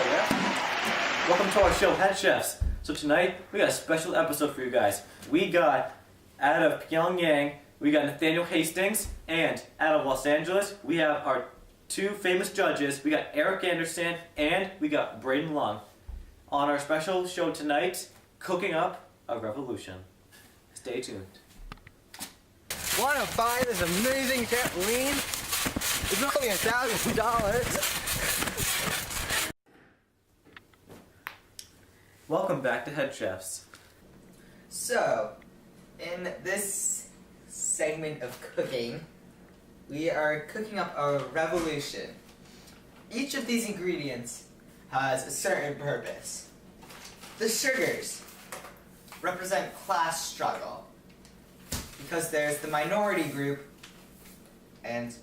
yeah. Welcome to our show, Head Chefs. So tonight, we got a special episode for you guys. We got, out of Pyongyang, we got Nathaniel Hastings, and out of Los Angeles, we have our two famous judges. We got Eric Anderson, and we got Braden Long. On our special show tonight, cooking up a revolution. Stay tuned. Want to buy this amazing trampoline? It's only $1,000. Welcome back to Head Chefs. So, in this segment of cooking, we are cooking up a revolution. Each of these ingredients has a certain purpose. The sugars represent class struggle because there's the minority group and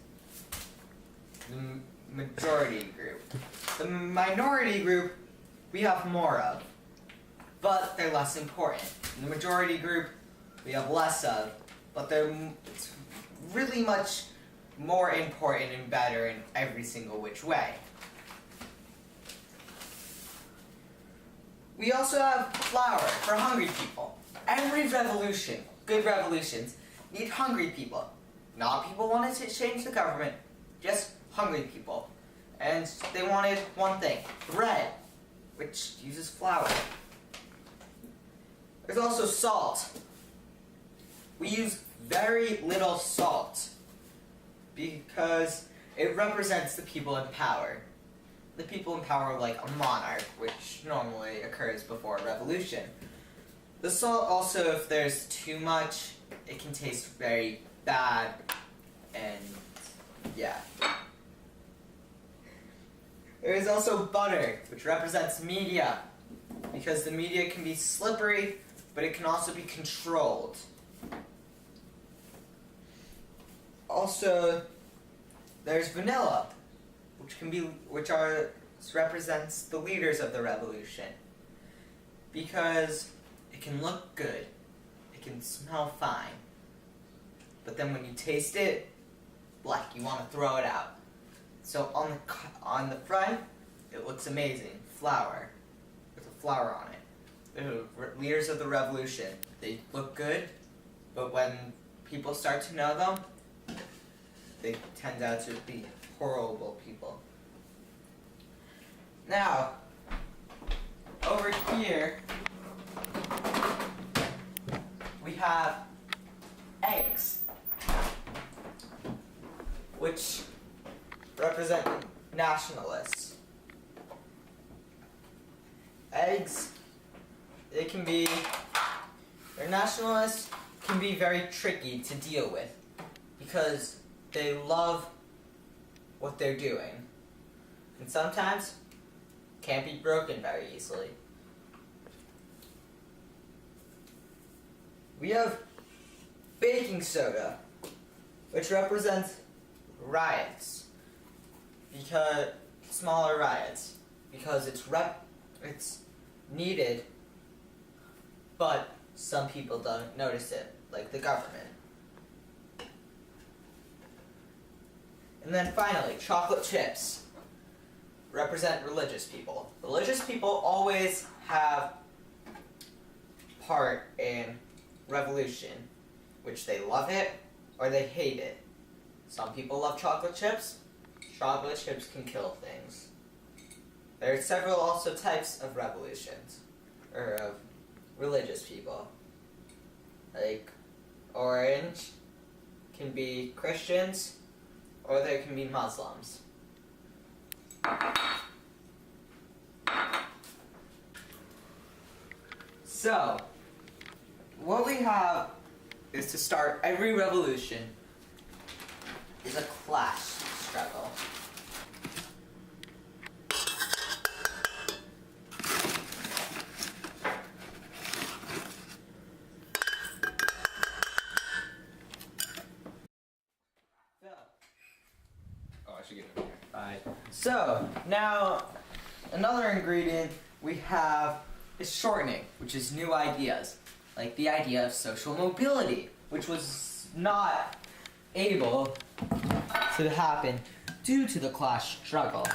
the majority group. The minority group we have more of, but they're less important. In the majority group we have less of, but it's really much more important and better in every single which way. We also have flour for hungry people. Every revolution, good revolutions, need hungry people. Not people wanting to change the government, just hungry people. And they wanted one thing, bread, which uses flour. There's also salt. We use very little salt because it represents the people in power. The people in power are like a monarch, which normally occurs before a revolution. The salt also, if there's too much, it can taste very bad, and yeah. There is also butter, which represents media, because the media can be slippery, but it can also be controlled. Also, there's vanilla, which represents the leaders of the revolution, because it can look good, it can smell fine, but then when you taste it, you want to throw it out. So on the front, it looks amazing, flour, with a flour on it. The leaders of the revolution, they look good, but when people start to know them, they tend out to be horrible people. Now, over here, we have eggs, which represent nationalists. Eggs, their nationalists can be very tricky to deal with because they love what they're doing, and sometimes can't be broken very easily. We have baking soda, which represents riots, because smaller riots, because it's needed, but some people don't notice it, like the government. And then finally, chocolate chips represent religious people. Religious people always have part in revolution, which they love it or they hate it. Some people love chocolate chips. Chocolate chips can kill things. There are several also types of revolutions, or of religious people. Like orange can be Christians, or there can be Muslims. So, what we have is to start every revolution is a class struggle. So, now, another ingredient we have is shortening, which is new ideas, like the idea of social mobility, which was not able to happen due to the class struggle.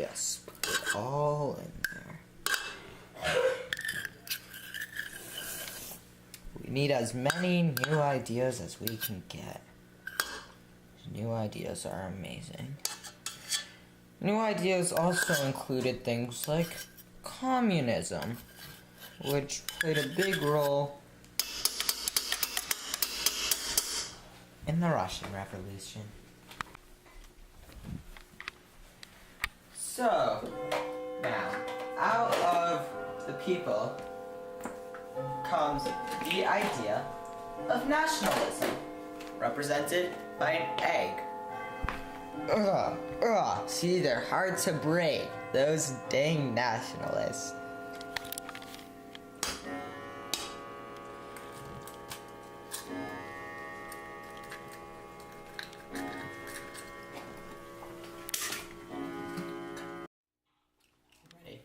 Yes, put it all in there. We need as many new ideas as we can get. New ideas are amazing. New ideas also included things like communism, which played a big role in the Russian Revolution. So, now, out of the people comes the idea of nationalism, represented by an egg. See, they're hard to break, those dang nationalists. Ready?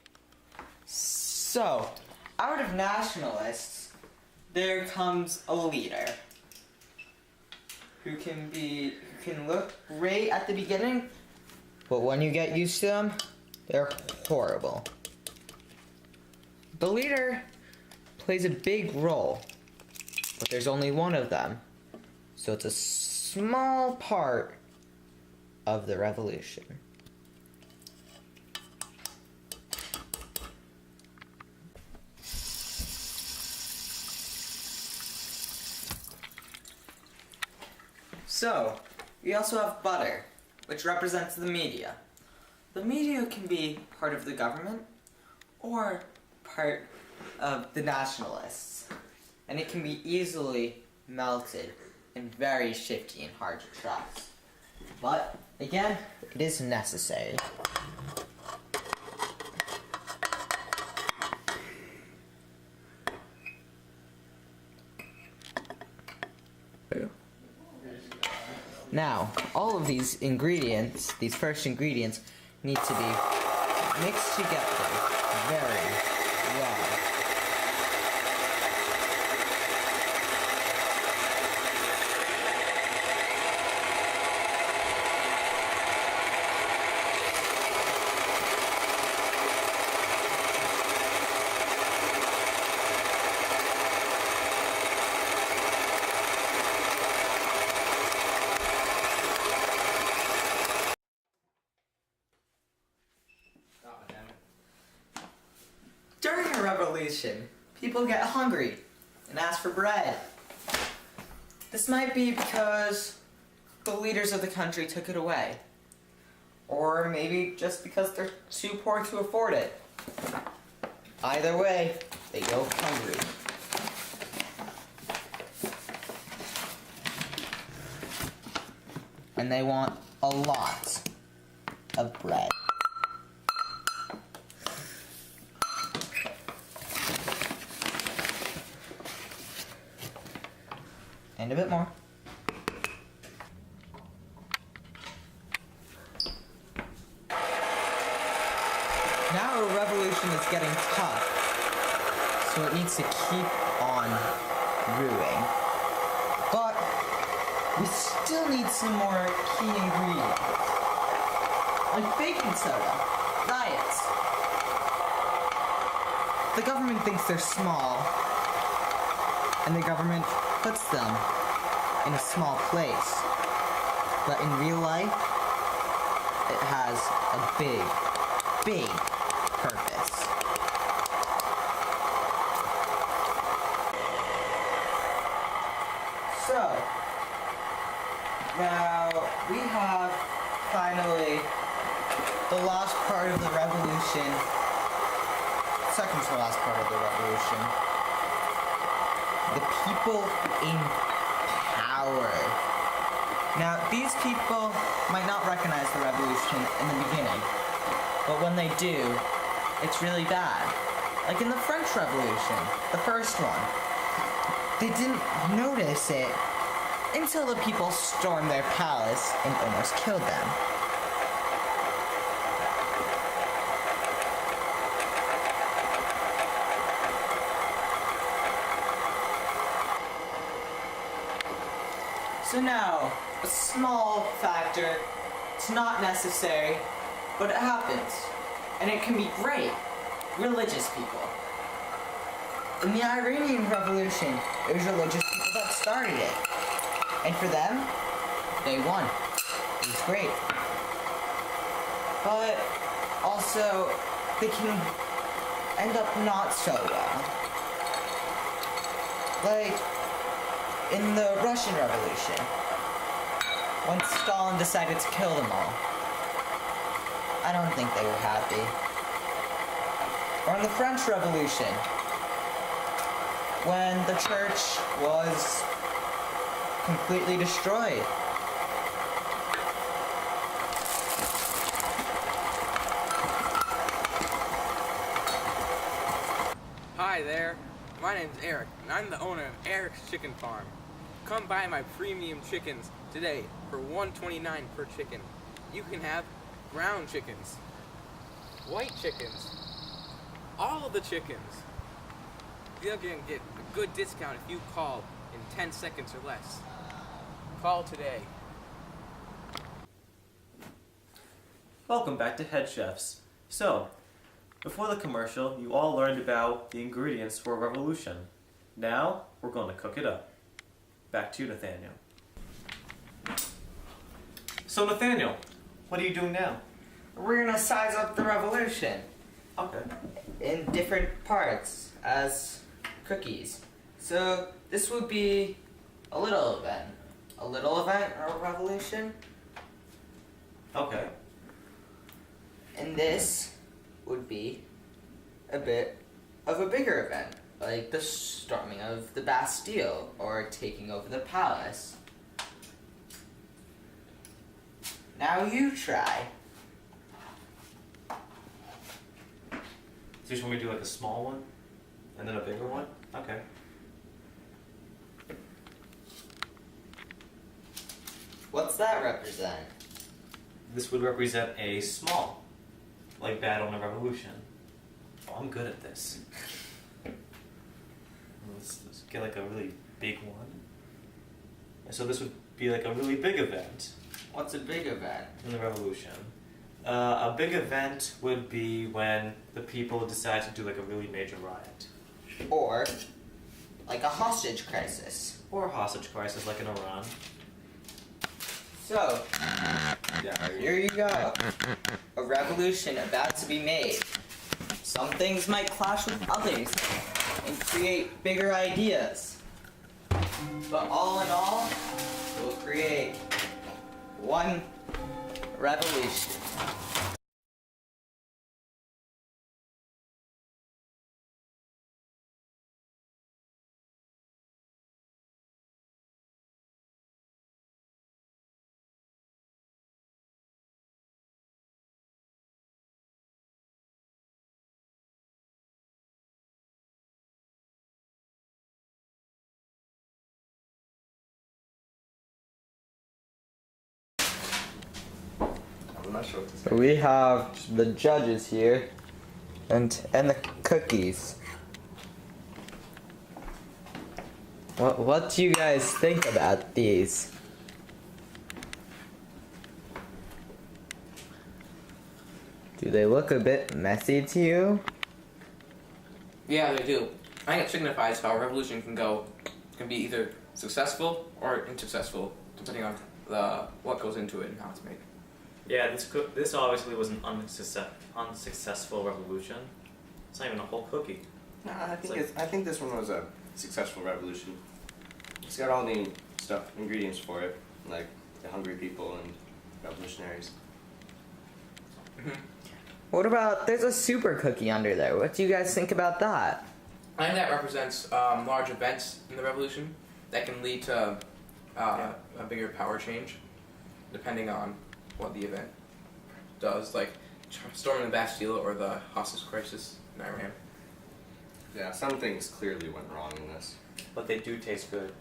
So, out of nationalists, there comes a leader who can look great at the beginning, but when you get used to them, they're horrible. The leader plays a big role, but there's only one of them, so it's a small part of the revolution. So, we also have butter, which represents the media. The media can be part of the government or part of the nationalists, and it can be easily melted and very shifty and hard to trust. But, again, it is necessary. Now, all of these ingredients, these first ingredients, need to be mixed together very well. During a revolution, people get hungry and ask for bread. This might be because the leaders of the country took it away. Or maybe just because they're too poor to afford it. Either way, they go hungry. And they want a lot of bread. And a bit more. Now a revolution is getting tough, so it needs to keep on brewing. But we still need some more key ingredients, like baking soda, diets. The government thinks they're small, and the government puts them in a small place. But in real life, it has a big, big purpose. So, now we have finally the last part of the revolution, second to last part of the revolution. The people in power. Now, these people might not recognize the revolution in the beginning, but when they do, it's really bad. Like in the French Revolution, the first one. They didn't notice it until the people stormed their palace and almost killed them. So now, a small factor, it's not necessary, but it happens. And it can be great. Religious people. In the Iranian Revolution, it was religious people that started it. And for them, they won. It was great. But also, they can end up not so well. Like, in the Russian Revolution, when Stalin decided to kill them all. I don't think they were happy. Or in the French Revolution, when the church was completely destroyed. Hi there, my name's Eric, and I'm the owner of Eric's Chicken Farm. Come buy my premium chickens today for $1.29 per chicken. You can have brown chickens, white chickens, all of the chickens. You're gonna get a good discount if you call in 10 seconds or less. Call today. Welcome back to Head Chefs. So, before the commercial, you all learned about the ingredients for a revolution. Now, we're going to cook it up. Back to you, Nathaniel. So, Nathaniel, what are you doing now? We're gonna size up the revolution Okay. in different parts as cookies. So this would be a little event. A little event or a revolution. Okay. And this would be a bit of a bigger event, like the storming of the Bastille or taking over the palace. Now you try. So you just want me to do like a small one? And then a bigger one? Okay. What's that represent? This would represent a small, like battle in a revolution. Oh, I'm good at this. Let's get like a really big one. And so this would be like a really big event What's a big event? in the revolution. A big event would be when the people decide to do like a really major riot. Or like a hostage crisis. Or a hostage crisis like in Iran. So, here you go. A revolution about to be made. Some things might clash with others and create bigger ideas. But all in all, we'll create one revolution. I'm not sure what to say. We have the judges here and the cookies. What do you guys think about these? Do they look a bit messy to you? Yeah, they do. I think it signifies how a revolution can be either successful or unsuccessful, depending on what goes into it and how it's made. Yeah, this obviously was an unsuccessful revolution. It's not even a whole cookie. No, I It's think this one was a successful revolution. It's got all the ingredients for it, like the hungry people and revolutionaries. What about, there's a super cookie under there. What do you guys think about that? I think that represents large events in the revolution that can lead to a bigger power change, depending on what the event does, like storming the Bastille or the hostage crisis in Iran. Yeah, some things clearly went wrong in this. But they do taste good.